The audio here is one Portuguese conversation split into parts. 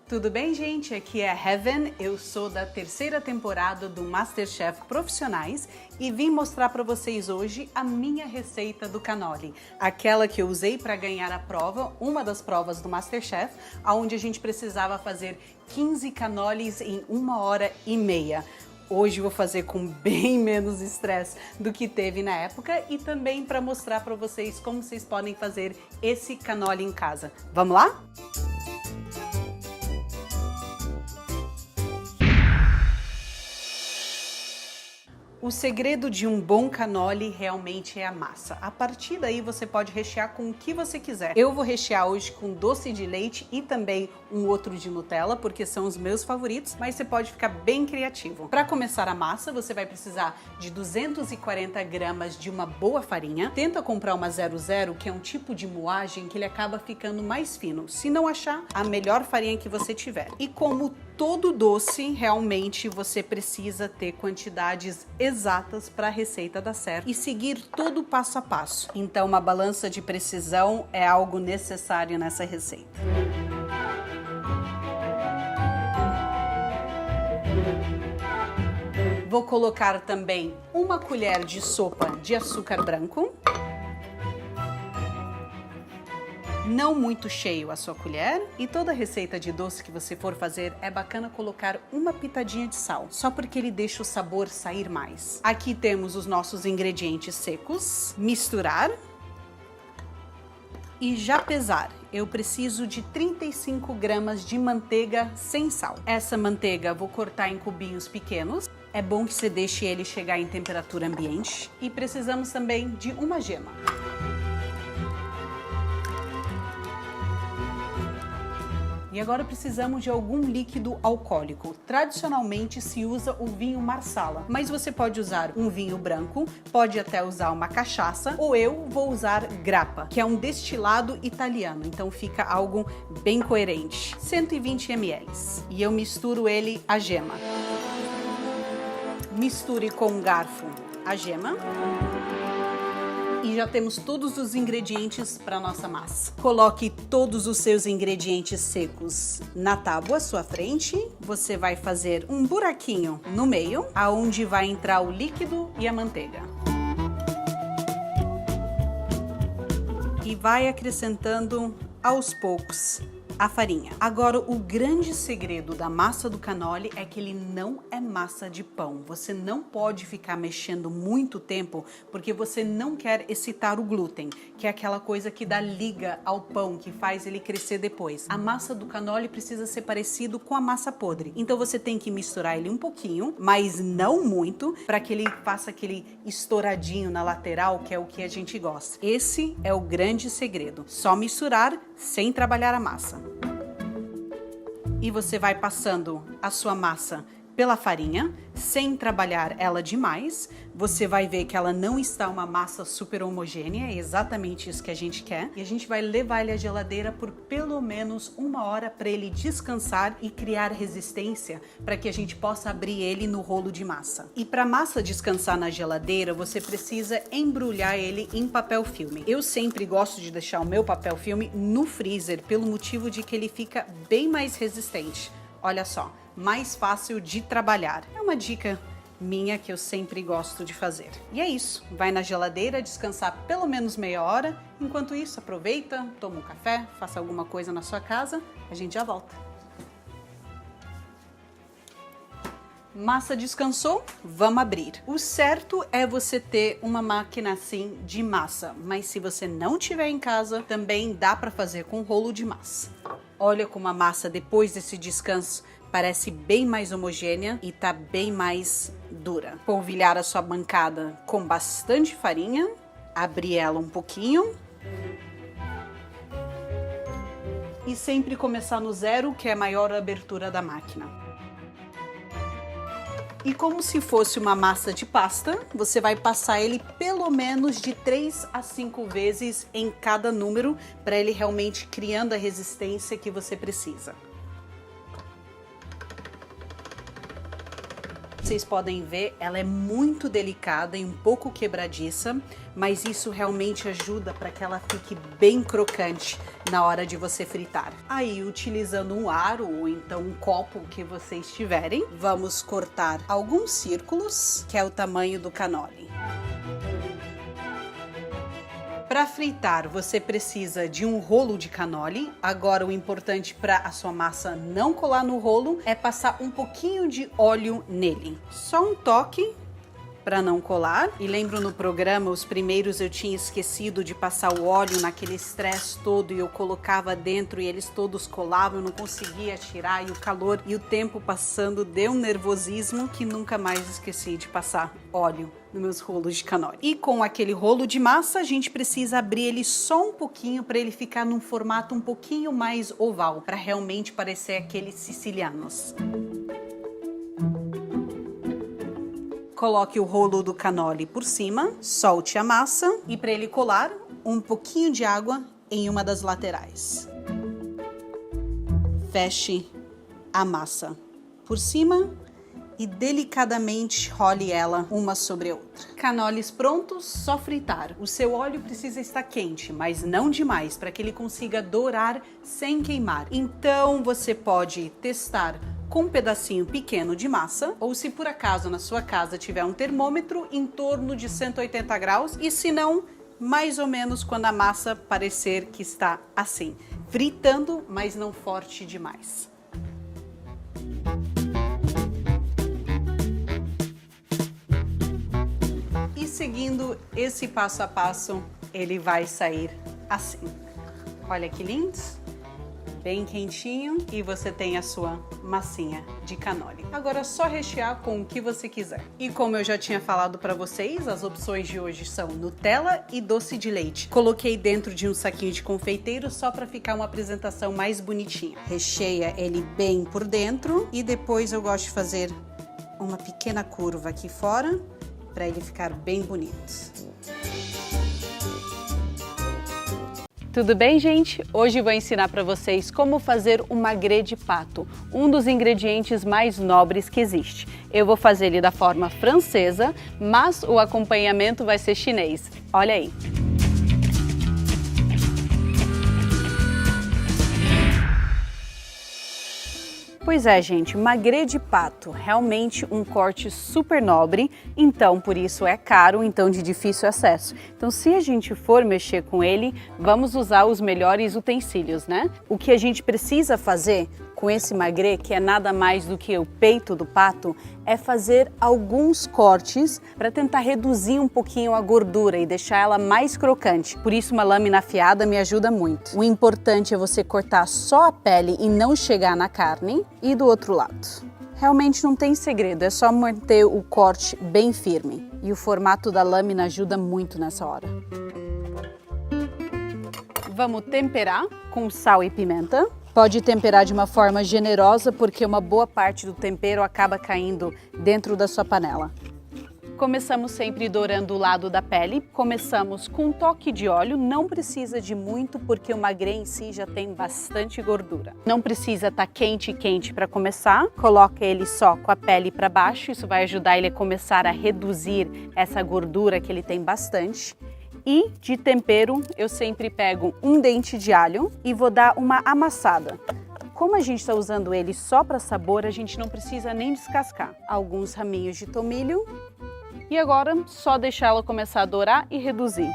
Tudo bem, gente? Aqui é Heaven, eu sou da terceira temporada do MasterChef Profissionais e vim mostrar para vocês hoje a minha receita do cannoli, aquela que eu usei para ganhar a prova, uma das provas do MasterChef, onde a gente precisava fazer 15 cannolis em 1h30. Hoje eu vou fazer com bem menos estresse do que teve na época e também para mostrar para vocês como vocês podem fazer esse cannoli em casa. Vamos lá? O segredo de um bom cannoli realmente é a massa. A partir daí você pode rechear com o que você quiser. Eu vou rechear hoje com doce de leite e também um outro de Nutella, porque são os meus favoritos, mas você pode ficar bem criativo. Para começar a massa, você vai precisar de 240 gramas de uma boa farinha. Tenta comprar uma 00, que é um tipo de moagem que ele acaba ficando mais fino. Se não achar, a melhor farinha que você tiver. E como todo doce, realmente você precisa ter quantidades exatas para a receita dar certo e seguir todo o passo a passo. Então, uma balança de precisão é algo necessário nessa receita. Vou colocar também uma colher de sopa de açúcar branco. Não muito cheio a sua colher, e toda receita de doce que você for fazer é bacana colocar uma pitadinha de sal, só porque ele deixa o sabor sair mais. Aqui temos os nossos ingredientes secos, misturar e já pesar. Eu preciso de 35 gramas de manteiga sem sal. Essa manteiga vou cortar em cubinhos pequenos. É bom que você deixe ele chegar em temperatura ambiente. E precisamos também de uma gema. E agora precisamos de algum líquido alcoólico. Tradicionalmente se usa o vinho Marsala, mas você pode usar um vinho branco, pode até usar uma cachaça, ou eu vou usar grappa, que é um destilado italiano, então fica algo bem coerente. 120 ml. E eu misturo ele a gema. Misture com um garfo a gema. E já temos todos os ingredientes para nossa massa. Coloque todos os seus ingredientes secos na tábua à sua frente. Você vai fazer um buraquinho no meio, aonde vai entrar o líquido e a manteiga. E vai acrescentando aos poucos a farinha. Agora, o grande segredo da massa do cannoli é que ele não é massa de pão. Você não pode ficar mexendo muito tempo, porque você não quer excitar o glúten, que é aquela coisa que dá liga ao pão, que faz ele crescer depois. A massa do cannoli precisa ser parecido com a massa podre. Então você tem que misturar ele um pouquinho, mas não muito, para que ele faça aquele estouradinho na lateral, que é o que a gente gosta. Esse é o grande segredo. Só misturar sem trabalhar a massa. E você vai passando a sua massa pela farinha, sem trabalhar ela demais. Você vai ver que ela não está uma massa super homogênea, é exatamente isso que a gente quer. E a gente vai levar ele à geladeira por pelo menos 1 hora para ele descansar e criar resistência, para que a gente possa abrir ele no rolo de massa. E para a massa descansar na geladeira, você precisa embrulhar ele em papel filme. Eu sempre gosto de deixar o meu papel filme no freezer, pelo motivo de que ele fica bem mais resistente. Olha só, mais fácil de trabalhar. É uma dica minha que eu sempre gosto de fazer. E é isso, vai na geladeira descansar pelo menos meia hora. Enquanto isso, aproveita, toma um café, faça alguma coisa na sua casa, a gente já volta. Massa descansou? Vamos abrir. O certo é você ter uma máquina assim de massa, mas se você não tiver em casa, também dá para fazer com rolo de massa. Olha como a massa depois desse descanso parece bem mais homogênea e tá bem mais dura. Polvilhar a sua bancada com bastante farinha, abrir ela um pouquinho e sempre começar no zero, que é a maior abertura da máquina. E como se fosse uma massa de pasta, você vai passar ele pelo menos de 3 a 5 vezes em cada número, para ele realmente criando a resistência que você precisa. Vocês podem ver, ela é muito delicada e um pouco quebradiça, mas isso realmente ajuda para que ela fique bem crocante na hora de você fritar. Aí, utilizando um aro ou então um copo que vocês tiverem, vamos cortar alguns círculos, que é o tamanho do cannoli. Para fritar, você precisa de um rolo de cannoli. Agora, o importante para a sua massa não colar no rolo é passar um pouquinho de óleo nele. Só um toque para não colar. E lembro no programa, os primeiros eu tinha esquecido de passar o óleo naquele estresse todo e eu colocava dentro e eles todos colavam, eu não conseguia tirar e o calor e o tempo passando deu um nervosismo que nunca mais esqueci de passar óleo nos meus rolos de cannoli. E com aquele rolo de massa, a gente precisa abrir ele só um pouquinho para ele ficar num formato um pouquinho mais oval, para realmente parecer aqueles sicilianos. Coloque o rolo do cannoli por cima, solte a massa e para ele colar, um pouquinho de água em uma das laterais. Feche a massa por cima e delicadamente role ela uma sobre a outra. Cannolis prontos, só fritar. O seu óleo precisa estar quente, mas não demais, para que ele consiga dourar sem queimar. Então você pode testar com um pedacinho pequeno de massa, ou se por acaso na sua casa tiver um termômetro, em torno de 180 graus, e se não, mais ou menos quando a massa parecer que está assim, fritando, mas não forte demais. E seguindo esse passo a passo, ele vai sair assim. Olha que lindo! Bem quentinho e você tem a sua massinha de cannoli. Agora é só rechear com o que você quiser. E como eu já tinha falado para vocês, as opções de hoje são Nutella e doce de leite. Coloquei dentro de um saquinho de confeiteiro só para ficar uma apresentação mais bonitinha. Recheia ele bem por dentro e depois eu gosto de fazer uma pequena curva aqui fora para ele ficar bem bonito. Tudo bem, gente? Hoje vou ensinar para vocês como fazer o magret de pato, um dos ingredientes mais nobres que existe. Eu vou fazer ele da forma francesa, mas o acompanhamento vai ser chinês. Olha aí! Pois é, gente, magret de pato, realmente um corte super nobre, então por isso é caro, então de difícil acesso. Então se a gente for mexer com ele, vamos usar os melhores utensílios, né? O que a gente precisa fazer com esse magret, que é nada mais do que o peito do pato, é fazer alguns cortes para tentar reduzir um pouquinho a gordura e deixar ela mais crocante. Por isso uma lâmina afiada me ajuda muito. O importante é você cortar só a pele e não chegar na carne. E do outro lado. Realmente não tem segredo, é só manter o corte bem firme. E o formato da lâmina ajuda muito nessa hora. Vamos temperar com sal e pimenta. Pode temperar de uma forma generosa, porque uma boa parte do tempero acaba caindo dentro da sua panela. Começamos sempre dourando o lado da pele. Começamos com um toque de óleo, não precisa de muito porque o magret em si já tem bastante gordura. Não precisa estar quente para começar. Coloca ele só com a pele para baixo, isso vai ajudar ele a começar a reduzir essa gordura que ele tem bastante. E de tempero eu sempre pego um dente de alho e vou dar uma amassada. Como a gente está usando ele só para sabor, a gente não precisa nem descascar. Alguns raminhos de tomilho. E agora, só deixar ela começar a dourar e reduzir.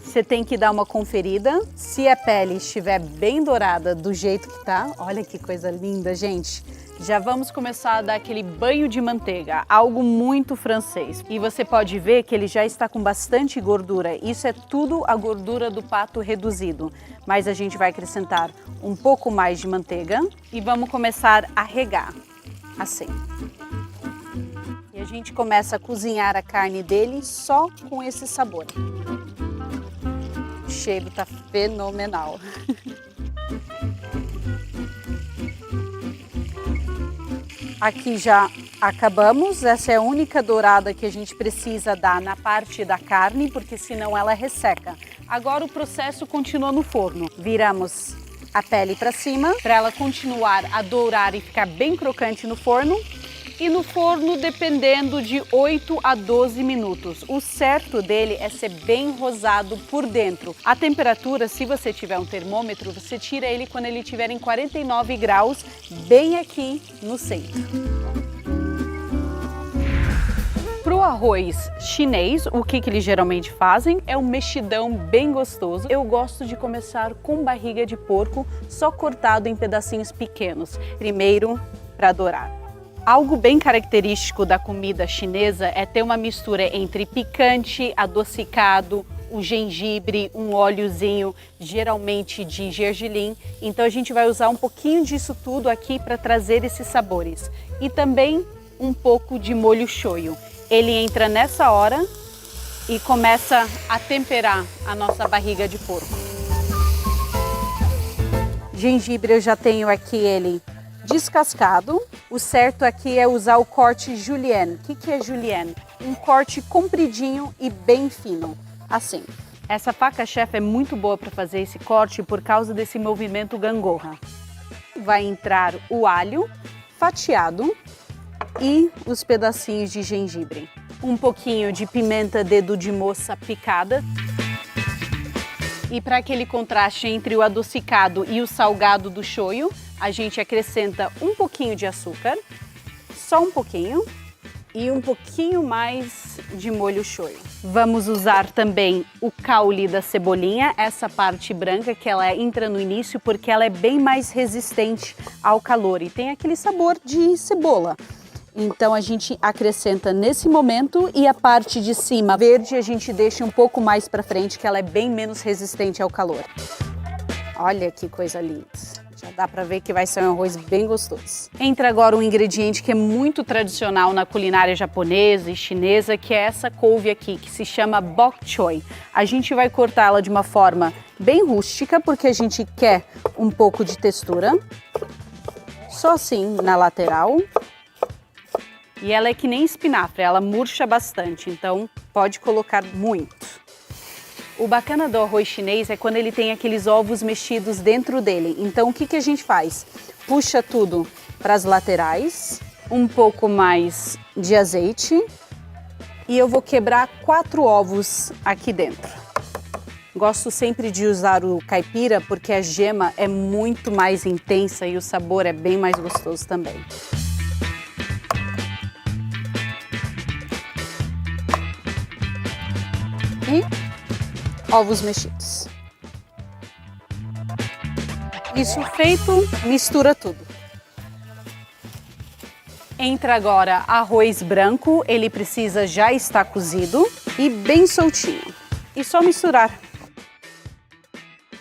Você tem que dar uma conferida. Se a pele estiver bem dourada do jeito que tá, olha que coisa linda, gente. Já vamos começar a dar aquele banho de manteiga, algo muito francês. E você pode ver que ele já está com bastante gordura. Isso é tudo a gordura do pato reduzido. Mas a gente vai acrescentar um pouco mais de manteiga e vamos começar a regar, assim. A gente começa a cozinhar a carne dele só com esse sabor. O cheiro tá fenomenal. Aqui já acabamos. Essa é a única dourada que a gente precisa dar na parte da carne, porque senão ela resseca. Agora o processo continua no forno. Viramos a pele para cima, para ela continuar a dourar e ficar bem crocante no forno. E no forno, dependendo de 8 a 12 minutos. O certo dele é ser bem rosado por dentro. A temperatura, se você tiver um termômetro, você tira ele quando ele estiver em 49 graus, bem aqui no centro. Para o arroz chinês, o que eles geralmente fazem é um mexidão bem gostoso. Eu gosto de começar com barriga de porco, só cortado em pedacinhos pequenos. Primeiro, para dourar. Algo bem característico da comida chinesa é ter uma mistura entre picante, adocicado, o gengibre, um óleozinho, geralmente de gergelim. Então a gente vai usar um pouquinho disso tudo aqui para trazer esses sabores. E também um pouco de molho shoyu. Ele entra nessa hora e começa a temperar a nossa barriga de porco. Gengibre eu já tenho aqui ele descascado. O certo aqui é usar o corte julienne. O que é julienne? Um corte compridinho e bem fino, assim. Essa faca chefe é muito boa para fazer esse corte por causa desse movimento gangorra. Vai entrar o alho fatiado e os pedacinhos de gengibre. Um pouquinho de pimenta dedo de moça picada. E para aquele contraste entre o adocicado e o salgado do shoyu, a gente acrescenta um pouquinho de açúcar, só um pouquinho, e um pouquinho mais de molho shoyu. Vamos usar também o caule da cebolinha, essa parte branca que ela entra no início porque ela é bem mais resistente ao calor e tem aquele sabor de cebola. Então a gente acrescenta nesse momento e a parte de cima verde a gente deixa um pouco mais para frente que ela é bem menos resistente ao calor. Olha que coisa linda! Já dá para ver que vai ser um arroz bem gostoso. Entra agora um ingrediente que é muito tradicional na culinária japonesa e chinesa, que é essa couve aqui, que se chama bok choy. A gente vai cortá-la de uma forma bem rústica, porque a gente quer um pouco de textura. Só assim, na lateral. E ela é que nem espinafre, ela murcha bastante, então pode colocar muito. O bacana do arroz chinês é quando ele tem aqueles ovos mexidos dentro dele. Então o que a gente faz? Puxa tudo para as laterais, um pouco mais de azeite e eu vou quebrar 4 ovos aqui dentro. Gosto sempre de usar o caipira porque a gema é muito mais intensa e o sabor é bem mais gostoso também. E ovos mexidos. Isso feito, mistura tudo. Entra agora arroz branco, ele precisa já estar cozido e bem soltinho. E só misturar.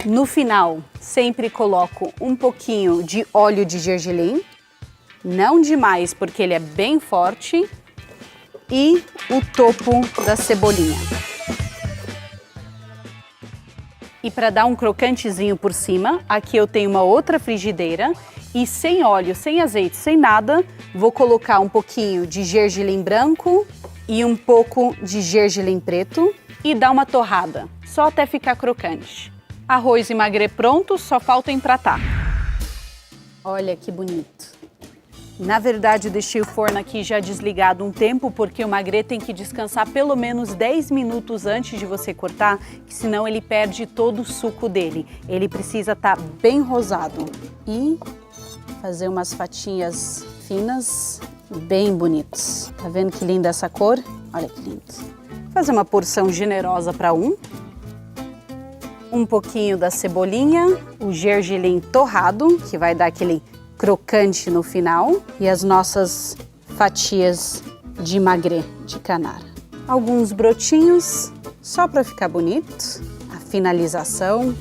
No final, sempre coloco um pouquinho de óleo de gergelim, não demais porque ele é bem forte, e o topo da cebolinha. E para dar um crocantezinho por cima, aqui eu tenho uma outra frigideira e sem óleo, sem azeite, sem nada, vou colocar um pouquinho de gergelim branco e um pouco de gergelim preto e dar uma torrada, só até ficar crocante. Arroz e magre pronto, só falta empratar. Olha que bonito. Na verdade, eu deixei o forno aqui já desligado um tempo porque o magre tem que descansar pelo menos 10 minutos antes de você cortar, que senão ele perde todo o suco dele. Ele precisa estar bem rosado. E fazer umas fatias finas, bem bonitas. Tá vendo que linda essa cor? Olha que lindo. Fazer uma porção generosa para um pouquinho da cebolinha, o gergelim torrado, que vai dar aquele crocante no final, e as nossas fatias de magre de canara. Alguns brotinhos, só para ficar bonito, a finalização.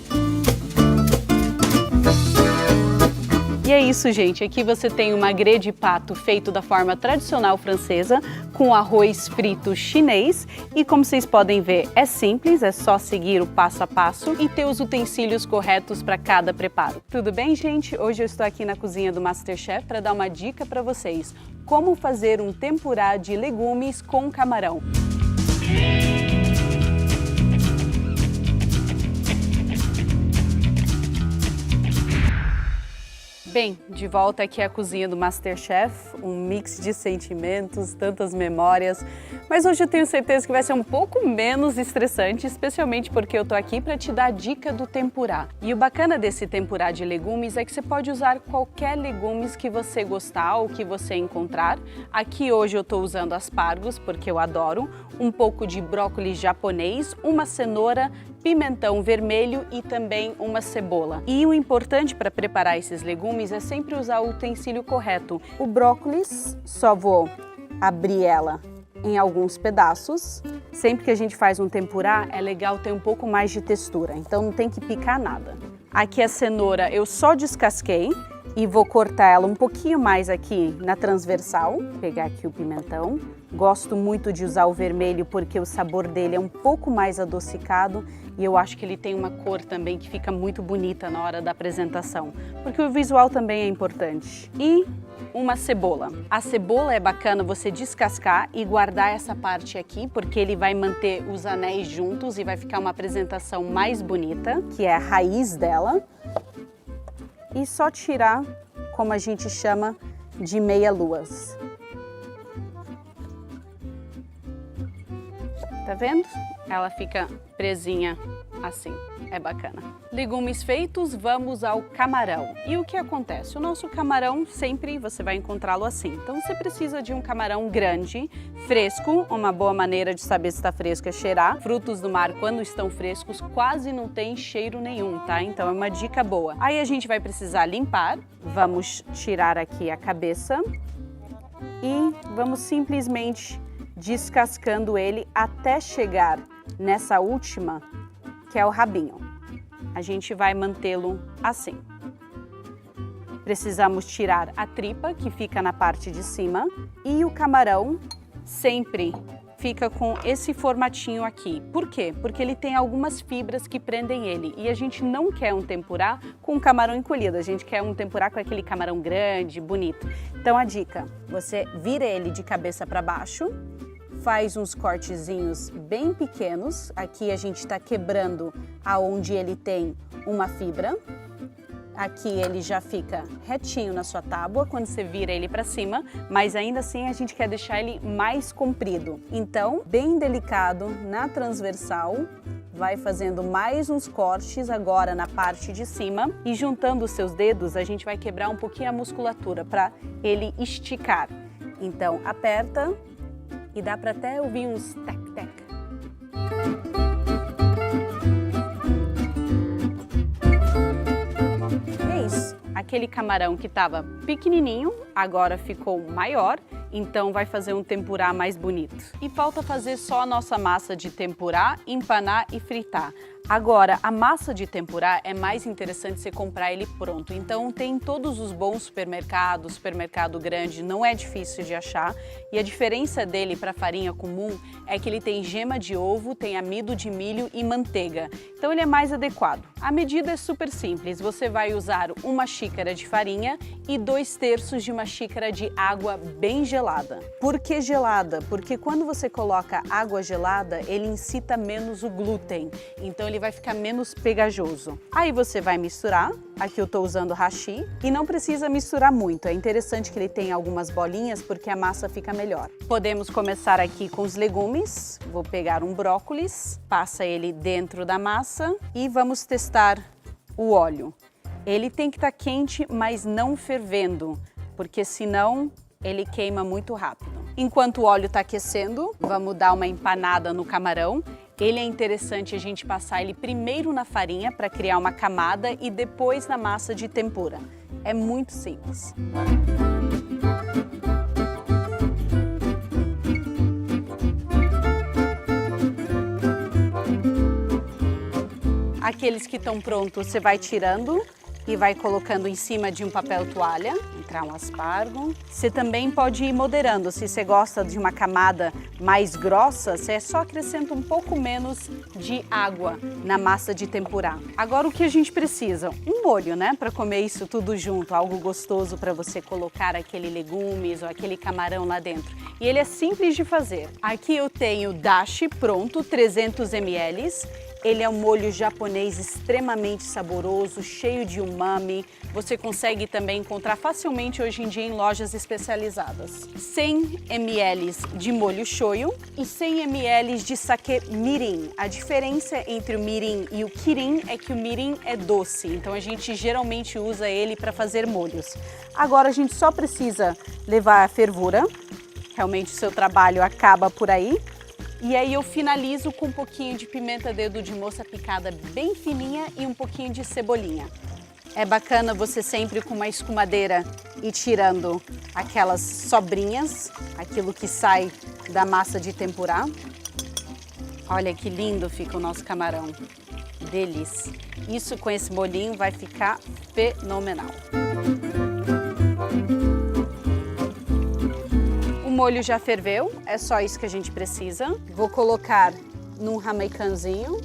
E é isso, gente. Aqui você tem o magre de pato feito da forma tradicional francesa, com arroz frito chinês. E como vocês podem ver, é simples, é só seguir o passo a passo e ter os utensílios corretos para cada preparo. Tudo bem, gente? Hoje eu estou aqui na cozinha do MasterChef para dar uma dica para vocês. Como fazer um tempurá de legumes com camarão. Bem, de volta aqui à cozinha do MasterChef, um mix de sentimentos, tantas memórias, mas hoje eu tenho certeza que vai ser um pouco menos estressante, especialmente porque eu tô aqui para te dar a dica do tempurá. E o bacana desse tempurá de legumes é que você pode usar qualquer legumes que você gostar ou que você encontrar. Aqui hoje eu tô usando aspargos, porque eu adoro, um pouco de brócolis japonês, uma cenoura, pimentão vermelho e também uma cebola. E o importante para preparar esses legumes é sempre usar o utensílio correto. O brócolis, só vou abrir ela em alguns pedaços. Sempre que a gente faz um tempurá, é legal ter um pouco mais de textura, então não tem que picar nada. Aqui a cenoura eu só descasquei e vou cortar ela um pouquinho mais aqui na transversal. Vou pegar aqui o pimentão. Gosto muito de usar o vermelho porque o sabor dele é um pouco mais adocicado e eu acho que ele tem uma cor também que fica muito bonita na hora da apresentação, porque o visual também é importante. E uma cebola. A cebola é bacana você descascar e guardar essa parte aqui, porque ele vai manter os anéis juntos e vai ficar uma apresentação mais bonita, que é a raiz dela. E só tirar, como a gente chama, de meia-luas. Tá vendo? Ela fica presinha assim, é bacana. Legumes feitos, vamos ao camarão. E o que acontece? O nosso camarão sempre você vai encontrá-lo assim. Então você precisa de um camarão grande, fresco. Uma boa maneira de saber se está fresco é cheirar. Frutos do mar, quando estão frescos, quase não tem cheiro nenhum, tá? Então é uma dica boa. Aí a gente vai precisar limpar. Vamos tirar aqui a cabeça e vamos simplesmente descascando ele até chegar nessa última, que é o rabinho. A gente vai mantê-lo assim. Precisamos tirar a tripa, que fica na parte de cima, e o camarão sempre fica com esse formatinho aqui. Por quê? Porque ele tem algumas fibras que prendem ele e a gente não quer um tempurá com camarão encolhido, a gente quer um tempurá com aquele camarão grande, bonito. Então a dica, você vira ele de cabeça para baixo, faz uns cortezinhos bem pequenos. Aqui a gente está quebrando aonde ele tem uma fibra. Aqui ele já fica retinho na sua tábua quando você vira ele para cima, mas ainda assim a gente quer deixar ele mais comprido. Então, bem delicado na transversal, vai fazendo mais uns cortes agora na parte de cima e juntando os seus dedos a gente vai quebrar um pouquinho a musculatura para ele esticar. Então, aperta. E dá para até ouvir uns tec-tec. É isso. Aquele camarão que estava pequenininho, agora ficou maior, então vai fazer um tempurá mais bonito. E falta fazer só a nossa massa de tempurá, empanar e fritar. Agora, a massa de tempurá é mais interessante você comprar ele pronto. Então tem em todos os bons supermercados, supermercado grande, não é difícil de achar. E a diferença dele para farinha comum é que ele tem gema de ovo, tem amido de milho e manteiga. Então ele é mais adequado. A medida é super simples, você vai usar uma xícara de farinha e 2/3 de uma xícara de água bem gelada. Por que gelada? Porque quando você coloca água gelada, ele incita menos o glúten. Então ele vai ficar menos pegajoso. Aí você vai misturar, aqui eu estou usando hashi, e não precisa misturar muito, é interessante que ele tenha algumas bolinhas porque a massa fica melhor. Podemos começar aqui com os legumes, vou pegar um brócolis, passa ele dentro da massa e vamos testar o óleo. Ele tem que estar quente, mas não fervendo, porque senão ele queima muito rápido. Enquanto o óleo está aquecendo, vamos dar uma empanada no camarão. Ele é interessante a gente passar ele primeiro na farinha para criar uma camada e depois na massa de tempura. É muito simples. Aqueles que estão prontos você vai tirando e vai colocando em cima de um papel toalha, entrar um aspargo. Você também pode ir moderando, se você gosta de uma camada mais grossa, você só acrescenta um pouco menos de água na massa de tempurá. Agora o que a gente precisa? Um molho, né, para comer isso tudo junto, algo gostoso para você colocar aquele legumes ou aquele camarão lá dentro. E ele é simples de fazer. Aqui eu tenho dashi pronto, 300 ml. Ele é um molho japonês extremamente saboroso, cheio de umami. Você consegue também encontrar facilmente hoje em dia em lojas especializadas. 100 ml de molho shoyu e 100 ml de sake mirin. A diferença entre o mirin e o kirin é que o mirin é doce, então a gente geralmente usa ele para fazer molhos. Agora a gente só precisa levar a fervura, realmente o seu trabalho acaba por aí. E aí eu finalizo com um pouquinho de pimenta dedo de moça picada bem fininha e um pouquinho de cebolinha. É bacana você sempre com uma escumadeira ir tirando aquelas sobrinhas, aquilo que sai da massa de tempurá. Olha que lindo fica o nosso camarão. Delícia. Isso com esse molhinho vai ficar fenomenal. O molho já ferveu, é só isso que a gente precisa. Vou colocar num rameicanzinho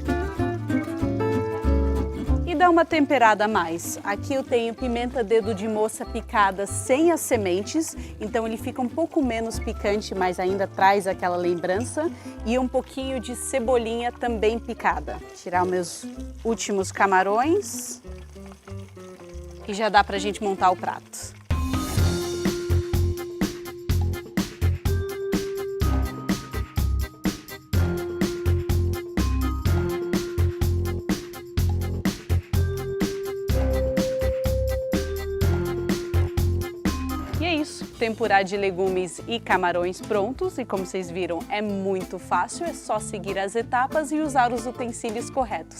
e dar uma temperada a mais. Aqui eu tenho pimenta dedo de moça picada sem as sementes, então ele fica um pouco menos picante, mas ainda traz aquela lembrança. E um pouquinho de cebolinha também picada. Tirar os meus últimos camarões e já dá pra gente montar o prato. E é isso, tempurá de legumes e camarões prontos, e como vocês viram é muito fácil, é só seguir as etapas e usar os utensílios corretos.